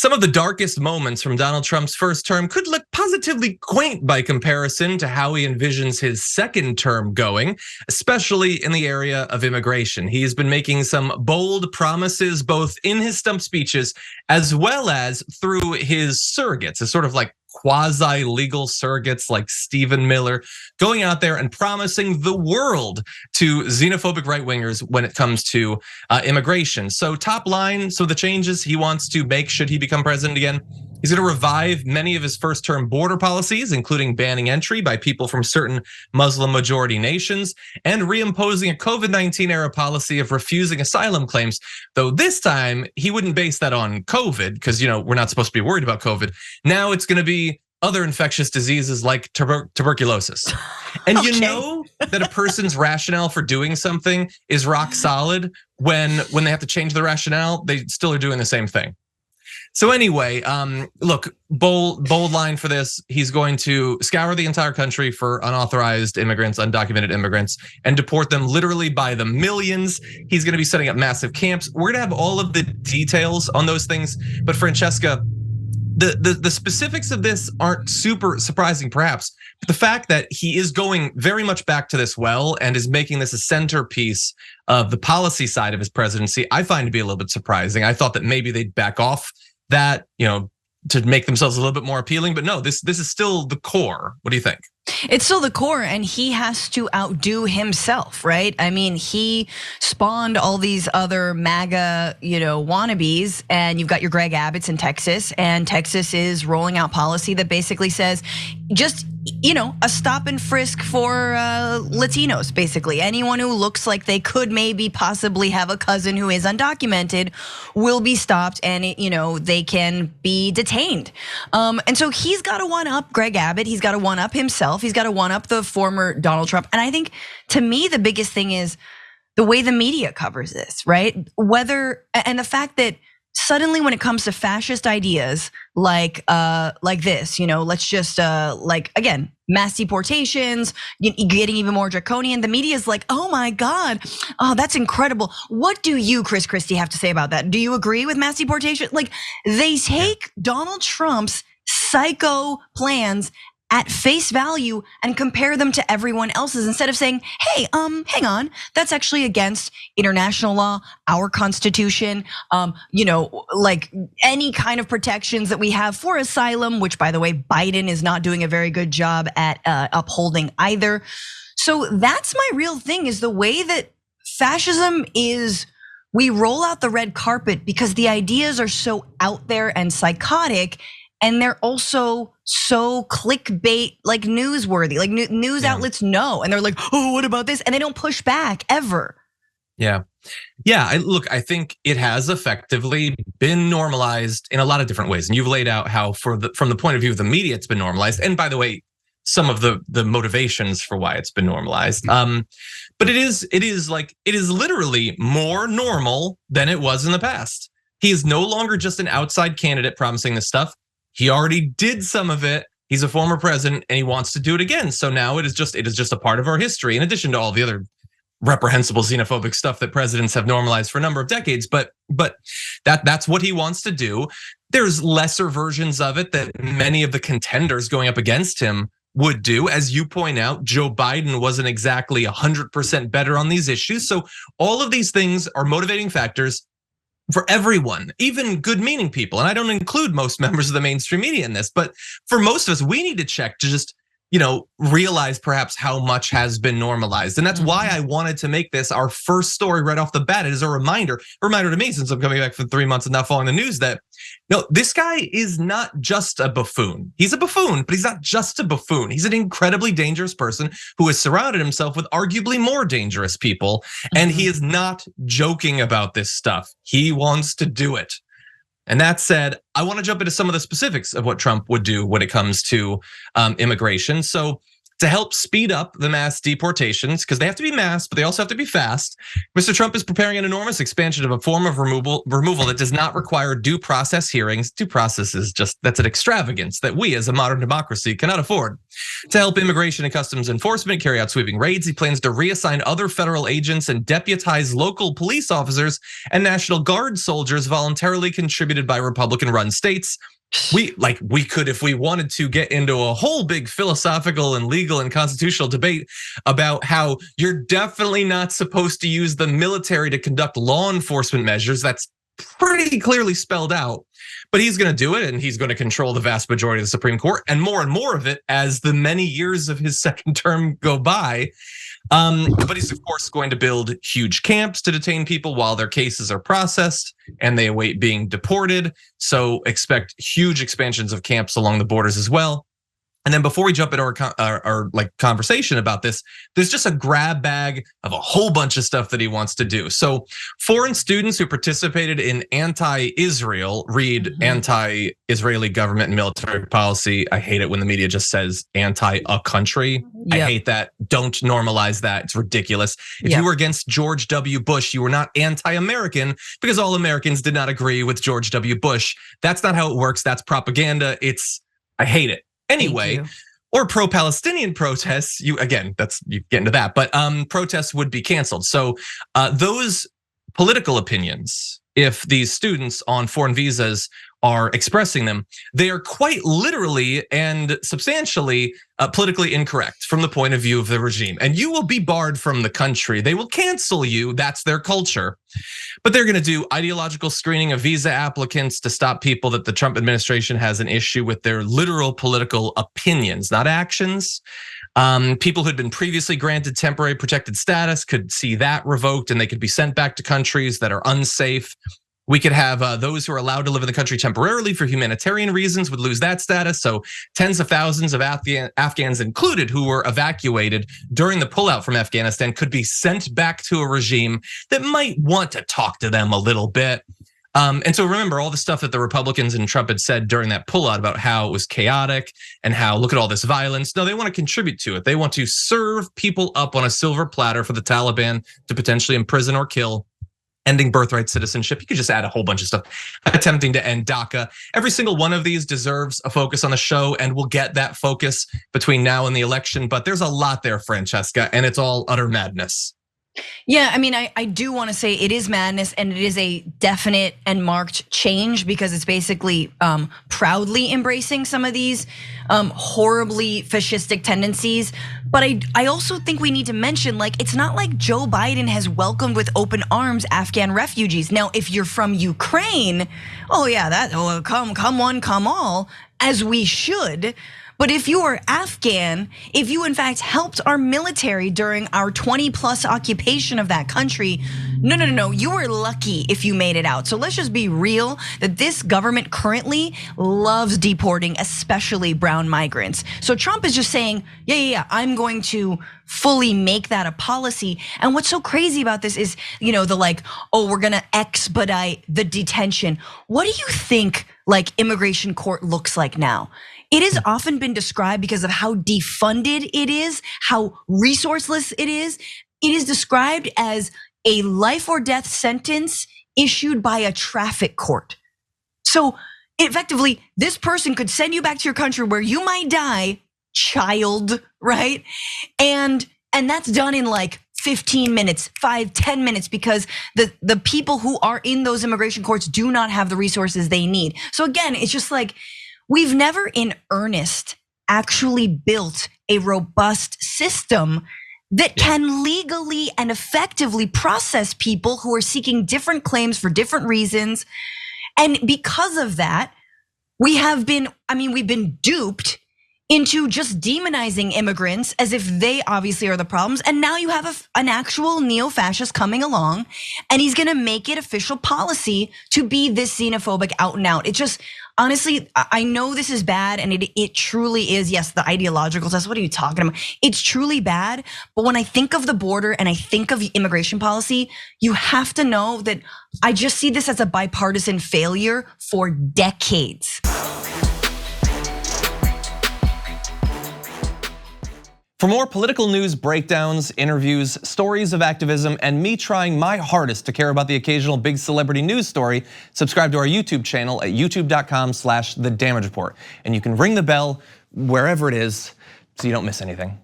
Some of the darkest moments from Donald Trump's first term could look positively quaint by comparison to how he envisions his second term going, especially in the area of immigration. He has been making some bold promises, both in his stump speeches as well as through his surrogates, a sort of like quasi-legal surrogates like Stephen Miller, going out there and promising the world to xenophobic right-wingers when it comes to immigration. So top line, so the changes he wants to make should he become president again, he's gonna revive many of his first-term border policies, including banning entry by people from certain Muslim-majority nations and reimposing a COVID-19 era policy of refusing asylum claims, though this time he wouldn't base that on COVID, because we're not supposed to be worried about COVID. Now it's gonna be other infectious diseases like tuberculosis. And you know that a person's rationale for doing something is rock solid when they have to change the rationale, they still are doing the same thing. So anyway, look, bold line for this. He's going to scour the entire country for unauthorized immigrants, undocumented immigrants, and deport them literally by the millions. He's gonna be setting up massive camps. We're gonna have all of the details on those things, but Francesca, the specifics of this aren't super surprising perhaps, but the fact that he is going very much back to this well and is making this a centerpiece of the policy side of his presidency, I find to be a little bit surprising. I thought that maybe they'd back off that, to make themselves a little bit more appealing, but no, this is still the core. What do you think? It's still the core, and he has to outdo himself, right? I mean, he spawned all these other MAGA, wannabes, and you've got your Greg Abbotts in Texas, and Texas is rolling out policy that basically says just, a stop and frisk for Latinos, basically. Anyone who looks like they could maybe possibly have a cousin who is undocumented will be stopped, and they can be detained. And so he's got to one up Greg Abbott. He's got to one up himself. He's got to one up the former Donald Trump. And I think, to me, the biggest thing is the way the media covers this, right? And the fact that suddenly when it comes to fascist ideas like this, let's just again, mass deportations, getting even more draconian, the media is like, oh my God, oh, that's incredible. What do you, Chris Christie, have to say about that? Do you agree with mass deportation? Like, they take Donald Trump's psycho plans at face value and compare them to everyone else's instead of saying, hey, hang on, that's actually against international law, our constitution, like any kind of protections that we have for asylum, which, by the way, Biden is not doing a very good job at upholding either. So that's my real thing, is the way that fascism is, we roll out the red carpet because the ideas are so out there and psychotic, and they're also so clickbait, like newsworthy, like news outlets know, and they're like, oh, what about this? And they don't push back ever. Yeah. Look, I think it has effectively been normalized in a lot of different ways, and you've laid out how, from the point of view of the media, it's been normalized. And by the way, some of the motivations for why it's been normalized. But it is literally more normal than it was in the past. He is no longer just an outside candidate promising this stuff. He already did some of it. He's a former president and he wants to do it again. So now it is just a part of our history, in addition to all the other reprehensible xenophobic stuff that presidents have normalized for a number of decades. But that's what he wants to do. There's lesser versions of it that many of the contenders going up against him would do. As you point out, Joe Biden wasn't exactly 100% better on these issues. So all of these things are motivating factors for everyone, even good-meaning people. And I don't include most members of the mainstream media in this, but for most of us, we need to check to just, realize perhaps how much has been normalized. And that's why I wanted to make this our first story right off the bat. It is a reminder to me, since I'm coming back for 3 months and not following the news, that no, this guy is not just a buffoon. He's a buffoon, but he's not just a buffoon. He's an incredibly dangerous person who has surrounded himself with arguably more dangerous people. And he is not joking about this stuff. He wants to do it. And that said, I want to jump into some of the specifics of what Trump would do when it comes to immigration. So To help speed up the mass deportations, because they have to be mass, but they also have to be fast, Mr. Trump is preparing an enormous expansion of a form of removal that does not require due process hearings. Due process is that's an extravagance that we as a modern democracy cannot afford. To help immigration and customs enforcement carry out sweeping raids, he plans to reassign other federal agents and deputize local police officers and National Guard soldiers voluntarily contributed by Republican-run states. We could, if we wanted to, get into a whole big philosophical and legal and constitutional debate about how you're definitely not supposed to use the military to conduct law enforcement measures. That's pretty clearly spelled out. But he's going to do it, and he's going to control the vast majority of the Supreme Court, and more of it as the many years of his second term go by. But he's of course going to build huge camps to detain people while their cases are processed and they await being deported. So expect huge expansions of camps along the borders as well. And then before we jump into our conversation about this, there's just a grab bag of a whole bunch of stuff that he wants to do. So foreign students who participated in anti-Israel, read anti-Israeli government and military policy. I hate it when the media just says anti a country. Yep. I hate that. Don't normalize that. It's ridiculous. If you were against George W. Bush, you were not anti-American because all Americans did not agree with George W. Bush. That's not how it works. That's propaganda. I hate it. Anyway, or pro-Palestinian protests, you get into that, but protests would be canceled. So those political opinions, if these students on foreign visas are expressing them, they are quite literally and substantially politically incorrect from the point of view of the regime. And you will be barred from the country. They will cancel you. That's their culture. But they're going to do ideological screening of visa applicants to stop people that the Trump administration has an issue with their literal political opinions, not actions. People who had been previously granted temporary protected status could see that revoked and they could be sent back to countries that are unsafe. We could have those who are allowed to live in the country temporarily for humanitarian reasons would lose that status. So tens of thousands of Afghans included who were evacuated during the pullout from Afghanistan could be sent back to a regime that might want to talk to them a little bit. And so remember all the stuff that the Republicans and Trump had said during that pullout about how it was chaotic and how look at all this violence. No, they want to contribute to it. They want to serve people up on a silver platter for the Taliban to potentially imprison or kill. Ending birthright citizenship. You could just add a whole bunch of stuff. Attempting to end DACA. Every single one of these deserves a focus on the show, and we'll get that focus between now and the election. But there's a lot there, Francesca, and it's all utter madness. Yeah, I mean, I do want to say it is madness and it is a definite and marked change because it's basically proudly embracing some of these horribly fascistic tendencies. But I also think we need to mention, like, it's not like Joe Biden has welcomed with open arms Afghan refugees. Now, if you're from Ukraine, oh yeah, come one, come all, as we should. But if you are Afghan, if you in fact helped our military during our 20+ occupation of that country, no, you were lucky if you made it out. So let's just be real that this government currently loves deporting, especially brown migrants. So Trump is just saying, yeah, I'm going to fully make that a policy. And what's so crazy about this is, the like, oh, we're gonna expedite the detention. What do you think like immigration court looks like now? It has often been described because of how defunded it is, how resourceless it is. It is described as a life or death sentence issued by a traffic court. So effectively, this person could send you back to your country where you might die, child, right? And that's done in like 15 minutes, 5-10 minutes, because the people who are in those immigration courts do not have the resources they need. So again, it's just like, we've never in earnest actually built a robust system that can legally and effectively process people who are seeking different claims for different reasons. And because of that, we've been duped into just demonizing immigrants as if they obviously are the problems. And now you have an actual neo-fascist coming along and he's gonna make it official policy to be this xenophobic out and out. It just, honestly, I know this is bad and it truly is, yes, the ideological test, what are you talking about? It's truly bad, but when I think of the border and I think of immigration policy, you have to know that I just see this as a bipartisan failure for decades. For more political news breakdowns, interviews, stories of activism, and me trying my hardest to care about the occasional big celebrity news story, subscribe to our YouTube channel at youtube.com/thedamagereport. And you can ring the bell wherever it is so you don't miss anything.